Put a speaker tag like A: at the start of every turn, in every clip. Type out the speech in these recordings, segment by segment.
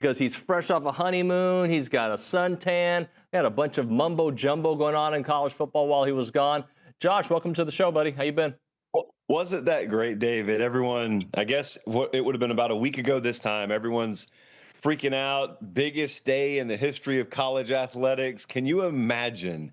A: because he's fresh off a honeymoon. He's got a suntan. Got a bunch of mumbo jumbo going on in college football while he was gone. Josh, welcome to the show, buddy. How you been?
B: Wasn't that great, David? Everyone, I guess it would have been about a week ago this time. Everyone's freaking out. Biggest day in the history of college athletics. Can you imagine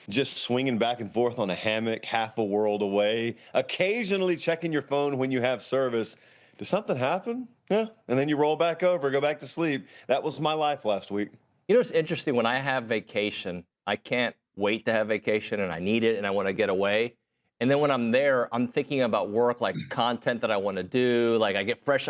B: just swinging back and forth on a hammock half a world away, occasionally checking your phone when you have service? Does something happen? Yeah. And then you roll back over, go back to sleep. That was my life last week.
A: You know, it's interesting. When I have vacation, I can't wait to have vacation, and I need it, and I want to get away. And then when I'm there, I'm thinking about work, like content that I want to do. Like I get fresh.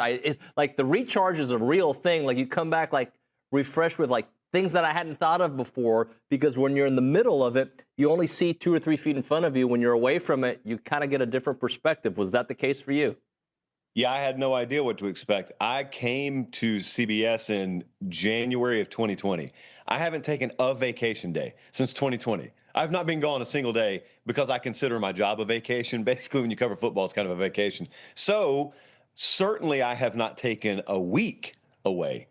A: Like the recharge is a real thing. Like you come back like refreshed with like things that I hadn't thought of before. Because when you're in the middle of it, you only see 2 or 3 feet in front of you. When you're away from it, you kind of get a different perspective. Was that the case for you?
B: Yeah, I had no idea what to expect. I came to CBS in January of 2020. I haven't taken a vacation day since 2020. I've not been gone a single day because I consider my job a vacation. Basically, when you cover football, it's kind of a vacation. So certainly I have not taken a week away.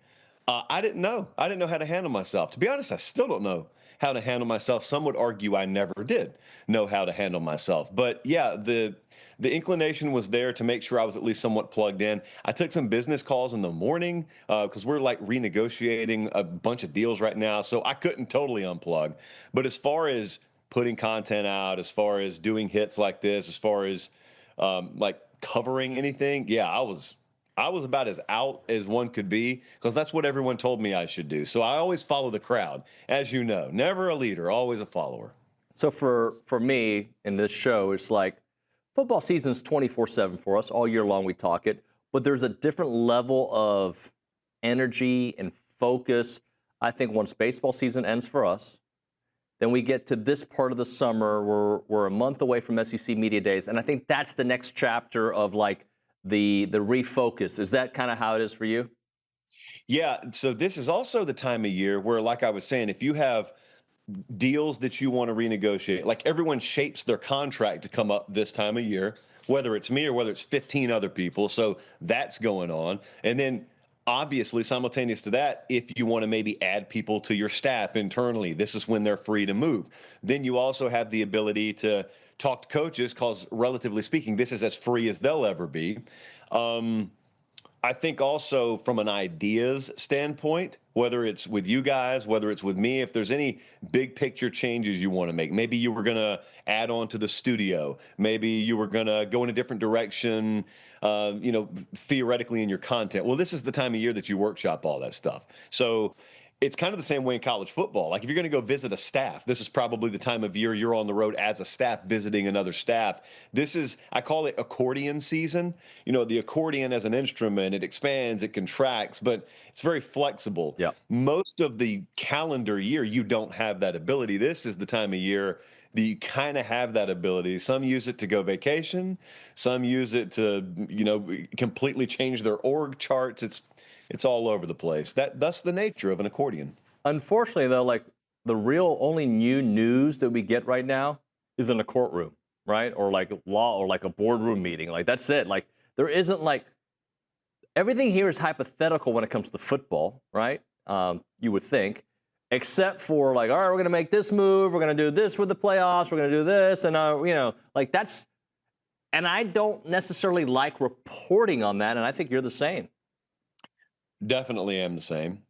B: I didn't know. I didn't know how to handle myself. To be honest, I still don't know how to handle myself. Some would argue I never did know how to handle myself. But yeah, the inclination was there to make sure I was at least somewhat plugged in. I took some business calls in the morning because we're like renegotiating a bunch of deals right now. So I couldn't totally unplug. But as far as putting content out, as far as doing hits like this, as far as like covering anything, yeah, I was about as out as one could be because that's what everyone told me I should do. So I always follow the crowd, as you know. Never a leader, always a follower.
A: So for me in this show, it's like football season's 24/7 for us. All year long we talk it, but there's a different level of energy and focus. I think once baseball season ends for us, then we get to this part of the summer. We're a month away from SEC Media Days, and I think that's the next chapter of like the refocus. Is that kind of how it is for you?
B: Yeah, so this is also the time of year where, like I was saying, if you have deals that you want to renegotiate, like everyone shapes their contract to come up this time of year, whether it's me or whether it's 15 other people. So that's going on. And then obviously, simultaneous to that, if you want to maybe add people to your staff internally, this is when they're free to move. Then you also have the ability to talk to coaches because, relatively speaking, this is as free as they'll ever be. Um, I think also from an ideas standpoint, whether it's with you guys, whether it's with me, if there's any big picture changes you want to make, maybe you were going to add on to the studio, maybe you were going to go in a different direction, theoretically in your content. Well, this is the time of year that you workshop all that stuff. So it's kind of the same way in college football. Like if you're going to go visit a staff, this is probably the time of year you're on the road as a staff visiting another staff. This is, I call it accordion season. You know, the accordion as an instrument, it expands, it contracts, but it's very flexible.
A: Yeah.
B: Most of the calendar year, you don't have that ability. This is the time of year that you kind of have that ability. Some use it to go vacation. Some use it to, completely change their org charts. It's all over the place. That's the nature of an accordion.
A: Unfortunately, though, like the real only new news that we get right now is in a courtroom, right? Or like law or like a boardroom meeting. Like that's it. Like there isn't like everything here is hypothetical when it comes to football, right? You would think, except for like, all right, we're going to make this move. We're going to do this with the playoffs. We're going to do this. And, like that's, and I don't necessarily like reporting on that. And I think you're the same.
B: Definitely am the same.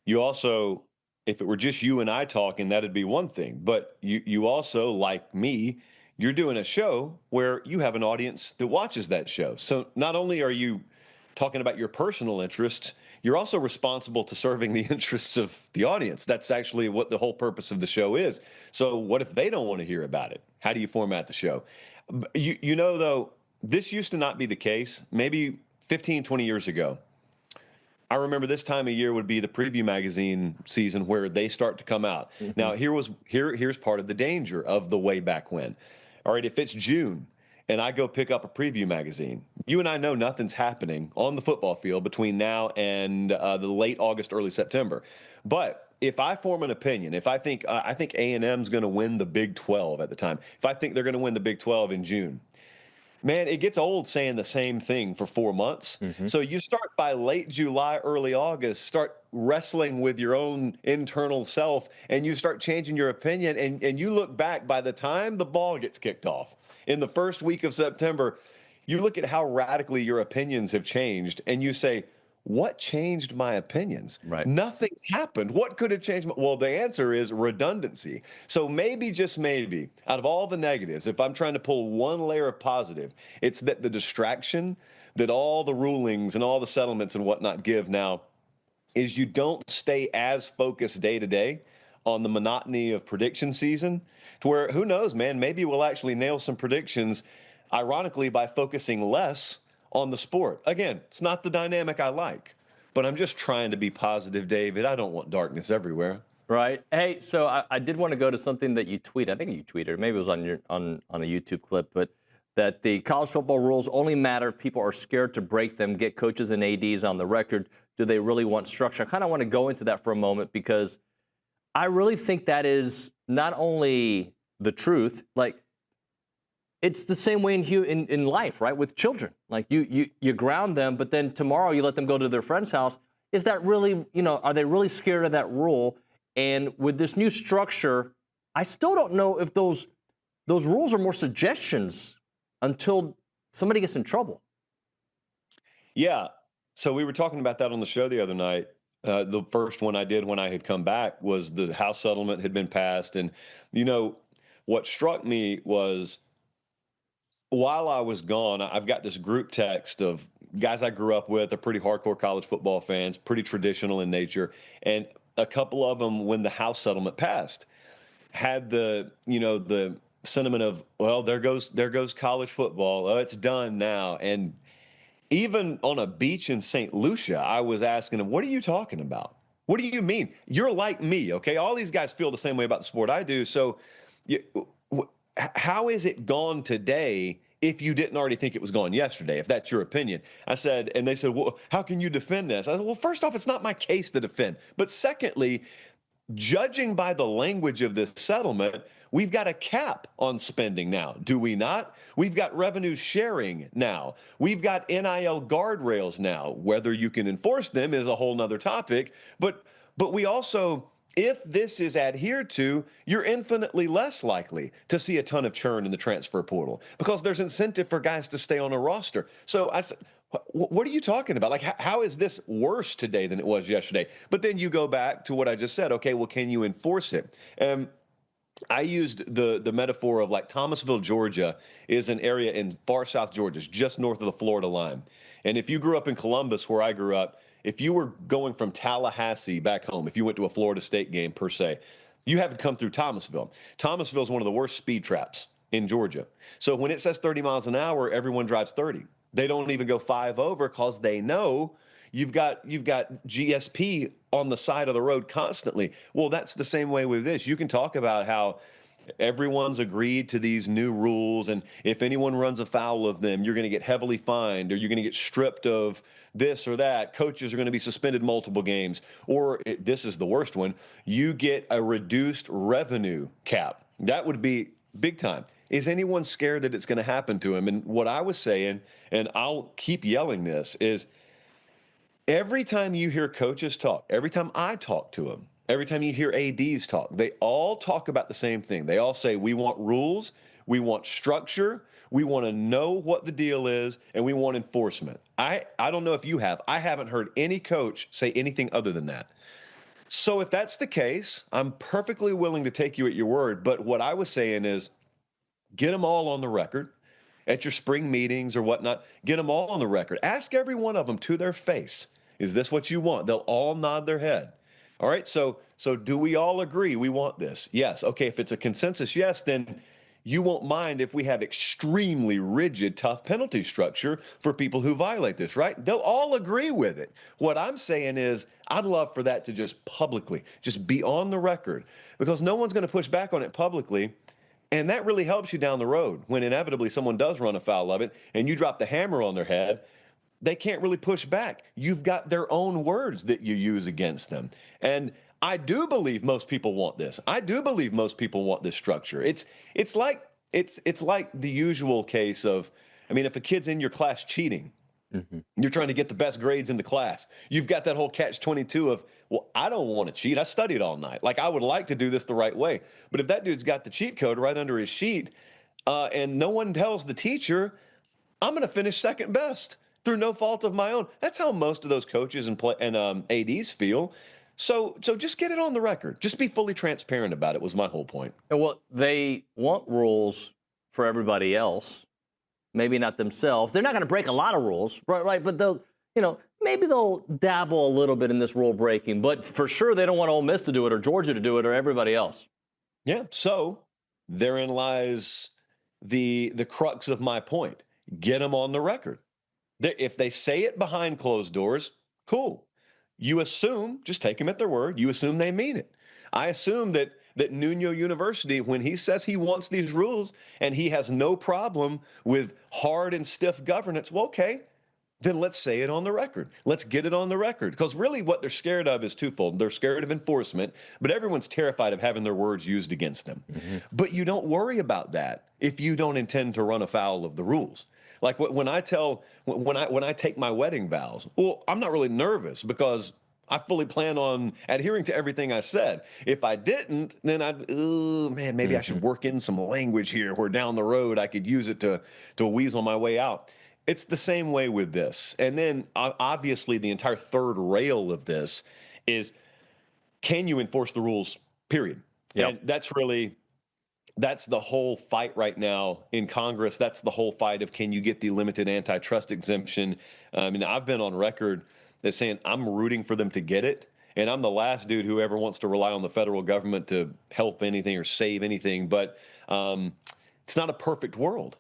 B: You also, if it were just you and I talking, that'd be one thing. But you also, like me, you're doing a show where you have an audience that watches that show. So not only are you talking about your personal interests, you're also responsible to serving the interests of the audience. That's actually what the whole purpose of the show is. So what if they don't want to hear about it? How do you format the show? Though, this used to not be the case. Maybe 15, 20 years ago, I remember this time of year would be the preview magazine season where they start to come out.
A: Mm-hmm.
B: Now, here's part of the danger of the way back when. All right, if it's June and I go pick up a preview magazine, you and I know nothing's happening on the football field between now and the late August, early September. But if I form an opinion, if I think A&M's going to win the Big 12 at the time, if I think they're going to win the Big 12 in June, Man, it gets old saying the same thing for 4 months.
A: Hmm.
B: So you start by late July, early August, start wrestling with your own internal self, and you start changing your opinion, and you look back by the time the ball gets kicked off in the first week of September, you look at how radically your opinions have changed, and you say, what changed my opinions?
A: Right.
B: Nothing's happened. What could have changed? Well, the answer is redundancy. So maybe, just maybe, out of all the negatives, if I'm trying to pull one layer of positive, it's that the distraction that all the rulings and all the settlements and whatnot give now is you don't stay as focused day to day on the monotony of prediction season to where, who knows, man, maybe we'll actually nail some predictions, ironically, by focusing less on the sport. Again, it's not the dynamic I like, but I'm just trying to be positive, David. I don't want darkness everywhere.
A: Right. Hey, so I did want to go to something that you tweeted. I think you tweeted, or maybe it was on on a YouTube clip, but that the college football rules only matter if people are scared to break them. Get coaches and ads on the record. Do they really want structure? I kind of want to go into that for a moment because I really think that is not only the truth, like it's the same way in life, right? With children, like you ground them, but then tomorrow you let them go to their friend's house. Is that really, are they really scared of that rule? And with this new structure, I still don't know if those rules are more suggestions until somebody gets in trouble.
B: Yeah. So we were talking about that on the show the other night. The first one I did when I had come back was the House settlement had been passed. And, you know, what struck me was while I was gone, I've got this group text of guys I grew up with, are pretty hardcore college football fans, pretty traditional in nature. And a couple of them, when the House settlement passed, had the sentiment of, well, there goes college football. Oh, it's done now. And even on a beach in St. Lucia, I was asking him, what are you talking about? What do you mean? You're like me, okay? All these guys feel the same way about the sport I do. So you, how is it gone today if you didn't already think it was gone yesterday, if that's your opinion? I said, and they said, well, how can you defend this? I said, well, first off, it's not my case to defend. But secondly, judging by the language of this settlement, we've got a cap on spending now, do we not? We've got revenue sharing now. We've got NIL guardrails now. Whether you can enforce them is a whole nother topic. But we also, if this is adhered to, you're infinitely less likely to see a ton of churn in the transfer portal because there's incentive for guys to stay on a roster. So I said, what are you talking about? Like, how is this worse today than it was yesterday? But then you go back to what I just said. Okay, well, can you enforce it? I used the metaphor of like Thomasville, Georgia is an area in far South Georgia, it's just north of the Florida line. And if you grew up in Columbus, where I grew up, if you were going from Tallahassee back home, if you went to a Florida State game per se, you have to come through Thomasville. Thomasville is one of the worst speed traps in Georgia. So when it says 30 miles an hour, everyone drives 30. They don't even go 5 over because they know you've got GSP on the side of the road constantly. Well, that's the same way with this. You can talk about how everyone's agreed to these new rules, and if anyone runs afoul of them, you're going to get heavily fined, or you're going to get stripped of this or that. Coaches are going to be suspended multiple games, or this is the worst one, you get a reduced revenue cap. That would be big time. Is anyone scared that it's going to happen to him? And what I was saying, and I'll keep yelling this, is every time you hear coaches talk, every time I talk to them, every time you hear ADs talk, they all talk about the same thing. They all say, we want rules, we want structure, we want to know what the deal is, and we want enforcement. I don't know if you have. I haven't heard any coach say anything other than that. So if that's the case, I'm perfectly willing to take you at your word. But what I was saying is, get them all on the record at your spring meetings or whatnot. Get them all on the record. Ask every one of them to their face, is this what you want? They'll all nod their head. All right, so do we all agree we want this? Yes. Okay, if it's a consensus yes, then you won't mind if we have extremely rigid, tough penalty structure for people who violate this, right? They'll all agree with it. What I'm saying is I'd love for that to just publicly, just be on the record, because no one's going to push back on it publicly. And that really helps you down the road when inevitably someone does run afoul of it and you drop the hammer on their head. They can't really push back. You've got their own words that you use against them. And I do believe most people want this. I do believe most people want this structure. It's like the usual case of I mean, if a kid's in your class cheating,
A: Mhm.
B: you're trying to get the best grades in the class. You've got that whole catch-22 of, well, I don't want to cheat. I studied all night. Like, I would like to do this the right way. But if that dude's got the cheat code right under his sheet, and no one tells the teacher, I'm going to finish second best through no fault of my own. That's how most of those coaches and ADs feel. So just get it on the record. Just be fully transparent about it was my whole point.
A: And well, they want rules for everybody else, maybe not themselves. They're not going to break a lot of rules, right? Right, but they'll, maybe they'll dabble a little bit in this rule breaking. But for sure, they don't want Ole Miss to do it, or Georgia to do it, or everybody else.
B: Yeah. So therein lies the crux of my point. Get them on the record. If they say it behind closed doors, cool. You assume, just take them at their word. You assume they mean it. I assume that Nuno University, when he says he wants these rules and he has no problem with hard and stiff governance, well, okay, then let's say it on the record. Let's get it on the record. Because really what they're scared of is twofold. They're scared of enforcement, but everyone's terrified of having their words used against them.
A: Mm-hmm.
B: But you don't worry about that if you don't intend to run afoul of the rules. Like when I take my wedding vows, well, I'm not really nervous because I fully plan on adhering to everything I said. If I didn't, then maybe I should work in some language here where down the road I could use it to weasel my way out. It's the same way with this. And then obviously the entire third rail of this is, can you enforce the rules, period?
A: Yep.
B: And that's the whole fight right now in Congress. That's the whole fight of, can you get the limited antitrust exemption? I mean, I've been on record as saying I'm rooting for them to get it. And I'm the last dude who ever wants to rely on the federal government to help anything or save anything. But it's not a perfect world.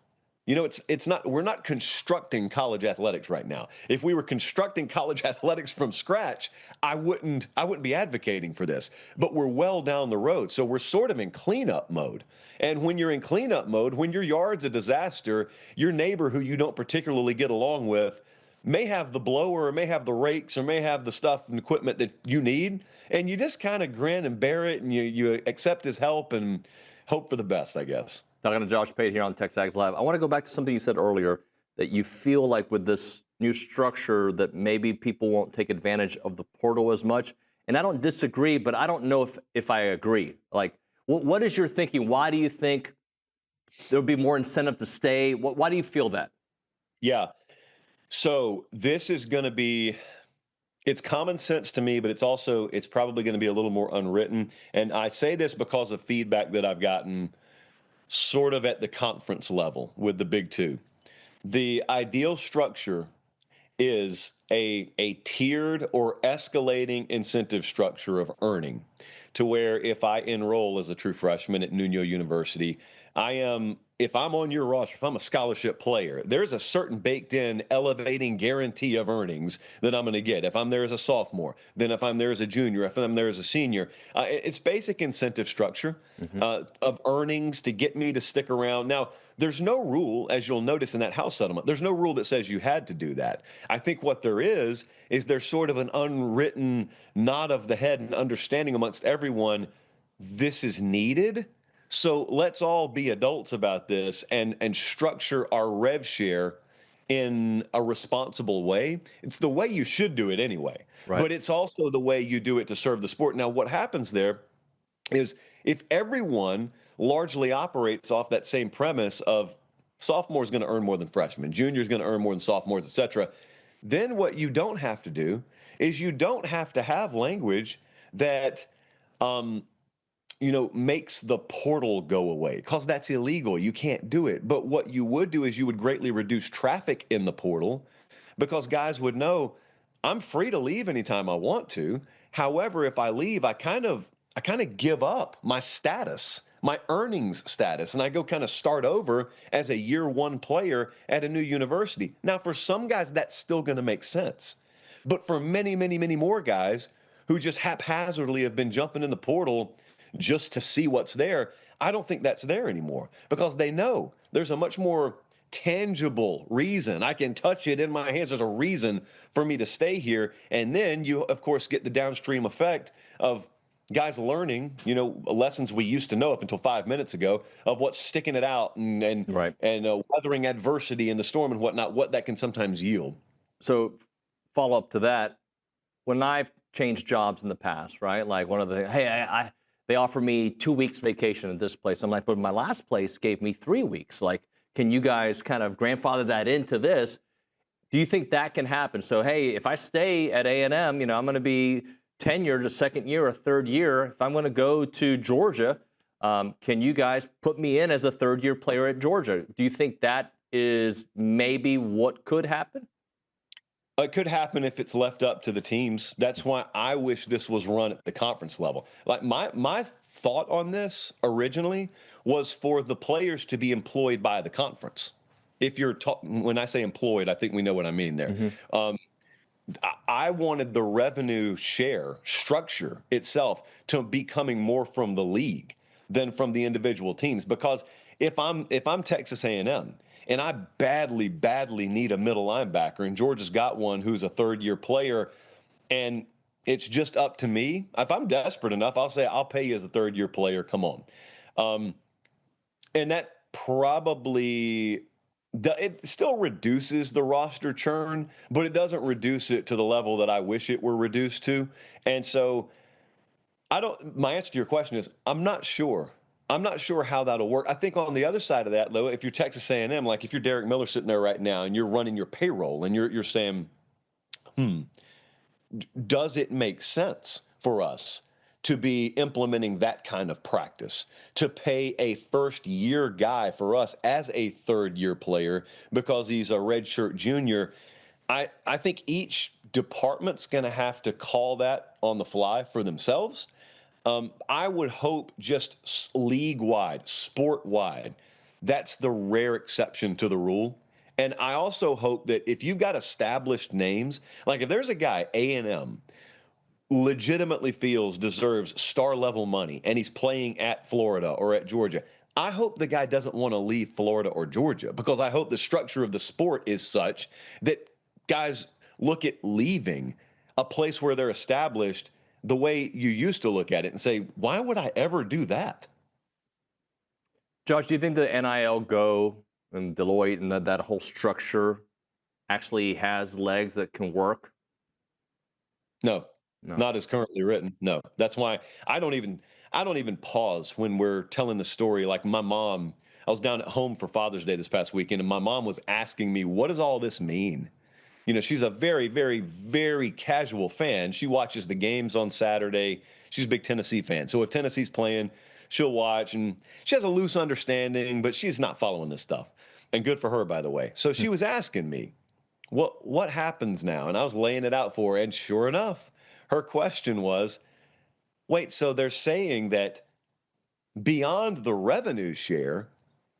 B: It's not, we're not constructing college athletics right now. If we were constructing college athletics from scratch, I wouldn't be advocating for this, but we're well down the road. So we're sort of in cleanup mode. And when you're in cleanup mode, when your yard's a disaster, your neighbor who you don't particularly get along with may have the blower or may have the rakes or may have the stuff and equipment that you need. And you just kind of grin and bear it and you accept his help and hope for the best, I guess.
A: Talking to Josh Pate here on TexAgs Live. I want to go back to something you said earlier, that you feel like with this new structure that maybe people won't take advantage of the portal as much. And I don't disagree, but I don't know if I agree. Like, what is your thinking? Why do you think there would be more incentive to stay? Why do you feel that?
B: Yeah. So this is going to be, it's common sense to me, but it's probably going to be a little more unwritten. And I say this because of feedback that I've gotten sort of at the conference level with the Big Two. The ideal structure is a tiered or escalating incentive structure of earning, to where if I enroll as a true freshman at Nuno University, if I'm on your roster, if I'm a scholarship player, there's a certain baked in elevating guarantee of earnings that I'm going to get. If I'm there as a sophomore, then if I'm there as a junior, if I'm there as a senior, it's basic incentive structure of earnings to get me to stick around. Now, there's no rule, as you'll notice in that house settlement, there's no rule that says you had to do that. I think what there is there's sort of an unwritten nod of the head and understanding amongst everyone, this is needed. So let's all be adults about this and structure our rev share in a responsible way. It's the way you should do it anyway,
A: Right.
B: but it's also the way you do it to serve the sport. Now, what happens there is if everyone largely operates off that same premise of sophomore is going to earn more than freshman, junior is going to earn more than sophomores, et cetera, then what you don't have to do is you don't have to have language that makes the portal go away, because that's illegal. You can't do it. But what you would do is you would greatly reduce traffic in the portal, because guys would know I'm free to leave anytime I want to. However, if I leave, I kind of give up my status, my earnings status, and I go kind of start over as a year one player at a new university. Now, for some guys, that's still going to make sense. But for many, many, many more guys who just haphazardly have been jumping in the portal just to see what's there, I don't think that's there anymore, because they know there's a much more tangible reason. I can touch it in my hands. There's a reason for me to stay here. And then you, of course, get the downstream effect of guys learning, lessons we used to know up until 5 minutes ago of what's sticking it out
A: Right.
B: and weathering adversity in the storm and whatnot, what that can sometimes yield.
A: So follow up to that, when I've changed jobs in the past, right? Like one of the, hey, they offer me 2 weeks vacation at this place. I'm like, but my last place gave me 3 weeks. Like, can you guys kind of grandfather that into this? Do you think that can happen? So, hey, if I stay at A&M, I'm going to be tenured a second year, a third year. If I'm going to go to Georgia, can you guys put me in as a third-year player at Georgia? Do you think that is maybe what could happen?
B: It could happen if it's left up to the teams. That's why I wish this was run at the conference level. Like my thought on this originally was for the players to be employed by the conference. If you're when I say employed, I think we know what I mean there. I wanted the revenue share structure itself to be coming more from the league than from the individual teams. Because if I'm Texas A&M and I badly need a middle linebacker, and Georgia's got one who's a third-year player, and it's just up to me. If I'm desperate enough, I'll say I'll pay you as a third-year player. Come on, and that probably it still reduces the roster churn, but it doesn't reduce it to the level that I wish it were reduced to. And so my answer to your question is I'm not sure. I'm not sure how that'll work. I think on the other side of that, though, if you're Texas A&M, like if you're Derek Miller sitting there right now and you're running your payroll and you're saying, does it make sense for us to be implementing that kind of practice, to pay a first-year guy for us as a third-year player because he's a redshirt junior? I think each department's going to have to call that on the fly for themselves. I would hope just league-wide, sport-wide, that's the rare exception to the rule. And I also hope that if you've got established names, like if there's a guy, A&M, legitimately feels deserves star-level money, and he's playing at Florida or at Georgia, I hope the guy doesn't want to leave Florida or Georgia, because I hope the structure of the sport is such that guys look at leaving a place where they're established the way you used to look at it and say, why would I ever do that?
A: Josh, do you think the NIL Go and Deloitte and that whole structure actually has legs that can work?
B: No,
A: No.
B: not as currently written. No, that's why I don't even pause when we're telling the story. Like my mom, I was down at home for Father's Day this past weekend, and my mom was asking me, what does all this mean? She's a very, very, very casual fan. She watches the games on Saturday. She's a big Tennessee fan. So if Tennessee's playing, she'll watch, and she has a loose understanding, but she's not following this stuff. And good for her, by the way. So she was asking me, what happens now? And I was laying it out for her. And sure enough, her question was, wait, so they're saying that beyond the revenue share,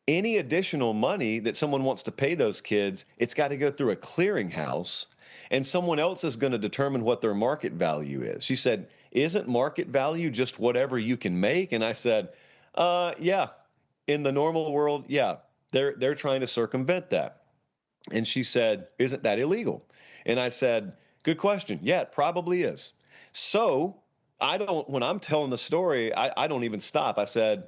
B: any additional money that someone wants to pay those kids, it's got to go through a clearinghouse, and someone else is going to determine what their market value is. She said, isn't market value just whatever you can make? And I said, yeah, in the normal world, yeah, they're trying to circumvent that. And she said, isn't that illegal? And I said, good question. Yeah, it probably is. So when I'm telling the story, I don't even stop. I said, ...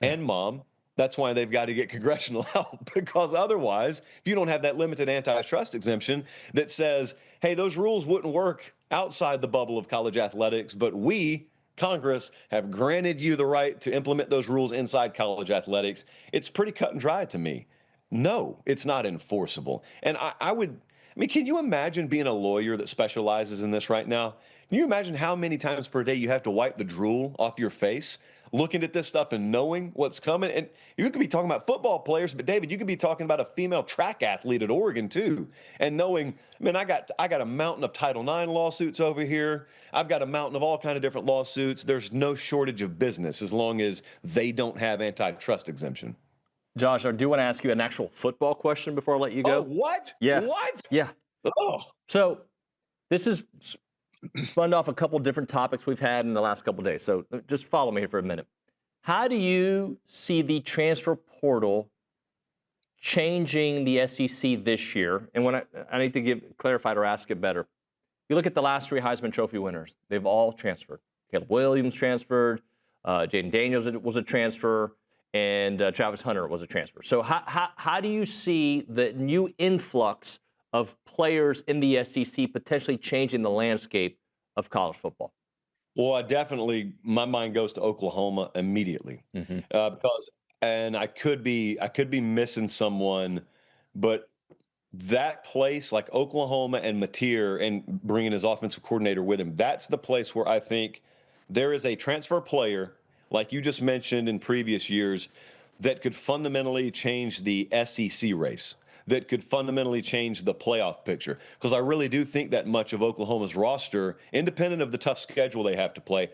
B: and mom. That's why they've got to get congressional help, because otherwise, if you don't have that limited antitrust exemption that says, hey, those rules wouldn't work outside the bubble of college athletics, but we, Congress, have granted you the right to implement those rules inside college athletics, it's pretty cut and dry to me. No, it's not enforceable. And I mean, can you imagine being a lawyer that specializes in this right now? Can you imagine how many times per day you have to wipe the drool off your face looking at this stuff and knowing what's coming? And you could be talking about football players, but David, you could be talking about a female track athlete at Oregon too, and knowing, man, I got a mountain of Title IX lawsuits over here. I've got a mountain of all kind of different lawsuits. There's no shortage of business as long as they don't have antitrust exemption.
A: Josh, I do want to ask you an actual football question before I let you go.
B: Oh, what?
A: Yeah.
B: What?
A: Yeah.
B: Oh.
A: So this is spun off a couple different topics we've had in the last couple of days. So just follow me here for a minute. How do you see the transfer portal changing the SEC this year? And when I need to clarify or ask it better. You look at the last three Heisman Trophy winners, they've all transferred. Caleb Williams transferred, Jaden Daniels was a transfer, and Travis Hunter was a transfer. So how do you see the new influx of players in the SEC potentially changing the landscape of college football?
B: Well, my mind goes to Oklahoma immediately,
A: Hmm.
B: because, and I could be missing someone, but that place like Oklahoma and Mateer and bringing his offensive coordinator with him, that's the place where I think there is a transfer player, like you just mentioned in previous years, that could fundamentally change the SEC race, that could fundamentally change the playoff picture. Because I really do think that much of Oklahoma's roster, independent of the tough schedule they have to play,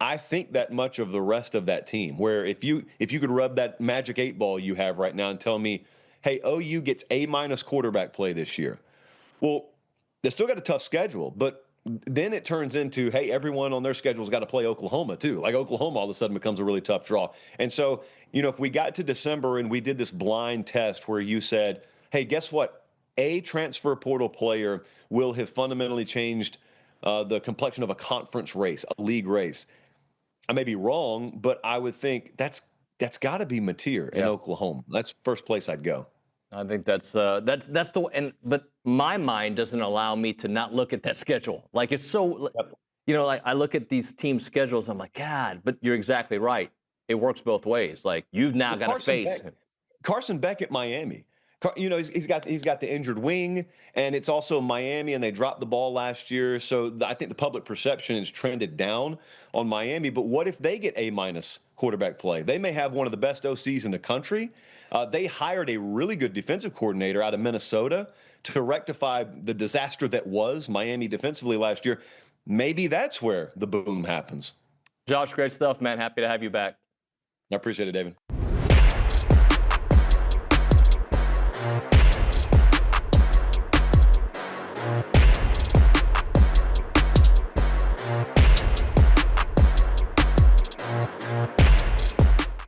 B: I think that much of the rest of that team, where if you could rub that magic 8 ball you have right now and tell me, hey, OU gets A-minus quarterback play this year. Well, they still got a tough schedule, but then it turns into, hey, everyone on their schedule's got to play Oklahoma too. Like Oklahoma all of a sudden becomes a really tough draw. And so, if we got to December and we did this blind test where you said, hey, guess what? A transfer portal player will have fundamentally changed the complexion of a conference race, a league race. I may be wrong, but I would think that's got to be Mateer in
A: Yeah.
B: Oklahoma. That's first place I'd go.
A: I think that's the and but my mind doesn't allow me to not look at that schedule. Like it's so
B: Yep.
A: like I look at these team schedules, I'm like, God, but you're exactly right. It works both ways. Like you've now
B: Well,
A: got to face.
B: Carson Beck at Miami. He's got the injured wing, and it's also Miami, and they dropped the ball last year. So I think the public perception has trended down on Miami. But what if they get A-minus quarterback play? They may have one of the best OCs in the country. They hired a really good defensive coordinator out of Minnesota to rectify the disaster that was Miami defensively last year. Maybe that's where the boom happens.
A: Josh, great stuff, man. Happy to have you back.
B: I appreciate it, David.